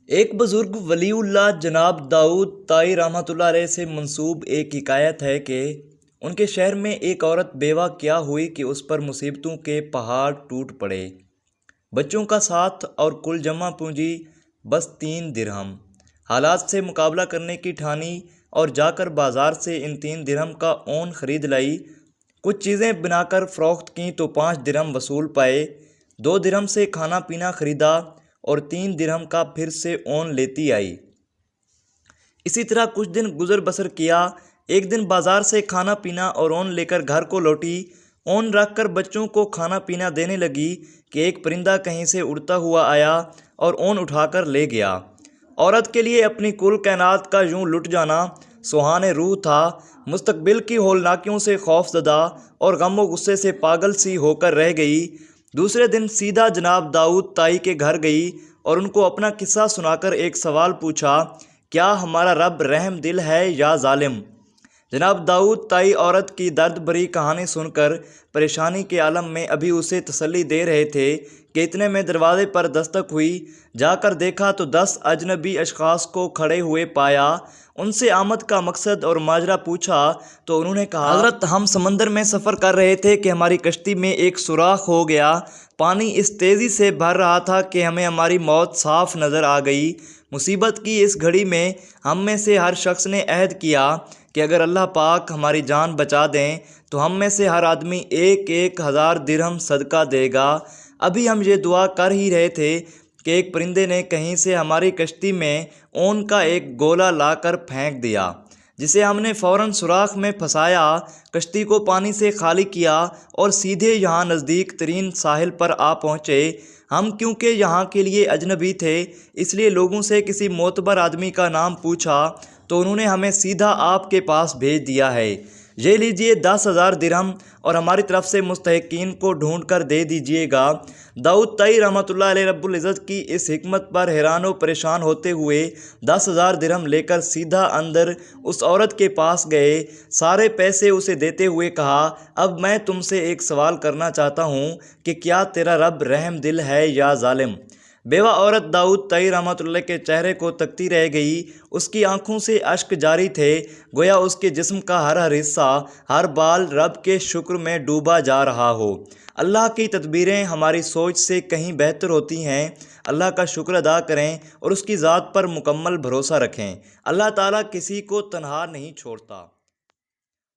ایک بزرگ ولی اللہ جناب داؤد طائی رحمۃ اللہ علیہ سے منسوب ایک حکایت ہے کہ ان کے شہر میں ایک عورت بیوہ کیا ہوئی کہ اس پر مصیبتوں کے پہاڑ ٹوٹ پڑے۔ بچوں کا ساتھ اور کل جمع پونجی بس 3 درہم۔ حالات سے مقابلہ کرنے کی ٹھانی اور جا کر بازار سے ان 3 درہم کا اون خرید لائی۔ کچھ چیزیں بنا کر فروخت کیں تو 5 درہم وصول پائے۔ 2 درہم سے کھانا پینا خریدا اور 3 درہم کا پھر سے اون لیتی آئی۔ اسی طرح کچھ دن گزر بسر کیا۔ ایک دن بازار سے کھانا پینا اور اون لے کر گھر کو لوٹی۔ اون رکھ کر بچوں کو کھانا پینا دینے لگی کہ ایک پرندہ کہیں سے اڑتا ہوا آیا اور اون اٹھا کر لے گیا۔ عورت کے لیے اپنی کل کائنات کا یوں لٹ جانا سوہان روح تھا۔ مستقبل کی ہولناکیوں سے خوف زدہ اور غم و غصے سے پاگل سی ہو کر رہ گئی۔ دوسرے دن سیدھا جناب داؤد طائی کے گھر گئی اور ان کو اپنا قصہ سنا کر ایک سوال پوچھا، کیا ہمارا رب رحم دل ہے یا ظالم؟ جناب داؤد طائی عورت کی درد بھری کہانی سن کر پریشانی کے عالم میں ابھی اسے تسلی دے رہے تھے کہ اتنے میں دروازے پر دستک ہوئی۔ جا کر دیکھا تو 10 اجنبی اشخاص کو کھڑے ہوئے پایا۔ ان سے آمد کا مقصد اور ماجرا پوچھا تو انہوں نے کہا، حضرت ہم سمندر میں سفر کر رہے تھے کہ ہماری کشتی میں ایک سوراخ ہو گیا۔ پانی اس تیزی سے بھر رہا تھا کہ ہمیں ہماری موت صاف نظر آ گئی۔ مصیبت کی اس گھڑی میں ہم میں سے ہر شخص نے عہد کیا کہ اگر اللہ پاک ہماری جان بچا دیں تو ہم میں سے ہر آدمی 1000 درہم صدقہ دے گا۔ ابھی ہم یہ دعا کر ہی رہے تھے کہ ایک پرندے نے کہیں سے ہماری کشتی میں اون کا ایک گولا لا کر پھینک دیا، جسے ہم نے فوراً سوراخ میں پھنسایا، کشتی کو پانی سے خالی کیا اور سیدھے یہاں نزدیک ترین ساحل پر آ پہنچے۔ ہم کیونکہ یہاں کے لیے اجنبی تھے اس لیے لوگوں سے کسی معتبر آدمی کا نام پوچھا تو انہوں نے ہمیں سیدھا آپ کے پاس بھیج دیا ہے۔ یہ لیجئے 10,000 درہم اور ہماری طرف سے مستحقین کو ڈھونڈ کر دے دیجئے گا۔ داؤد طائی رحمۃ اللہ علیہ رب العزت کی اس حکمت پر حیران و پریشان ہوتے ہوئے 10,000 درہم لے کر سیدھا اندر اس عورت کے پاس گئے۔ سارے پیسے اسے دیتے ہوئے کہا، اب میں تم سے ایک سوال کرنا چاہتا ہوں کہ کیا تیرا رب رحم دل ہے یا ظالم؟ بیوہ عورت داؤد طائی رحمۃ اللہ کے چہرے کو تکتی رہ گئی۔ اس کی آنکھوں سے اشک جاری تھے، گویا اس کے جسم کا ہر حصہ، ہر بال رب کے شکر میں ڈوبا جا رہا ہو۔ اللہ کی تدبیریں ہماری سوچ سے کہیں بہتر ہوتی ہیں۔ اللہ کا شکر ادا کریں اور اس کی ذات پر مکمل بھروسہ رکھیں۔ اللہ تعالیٰ کسی کو تنہا نہیں چھوڑتا۔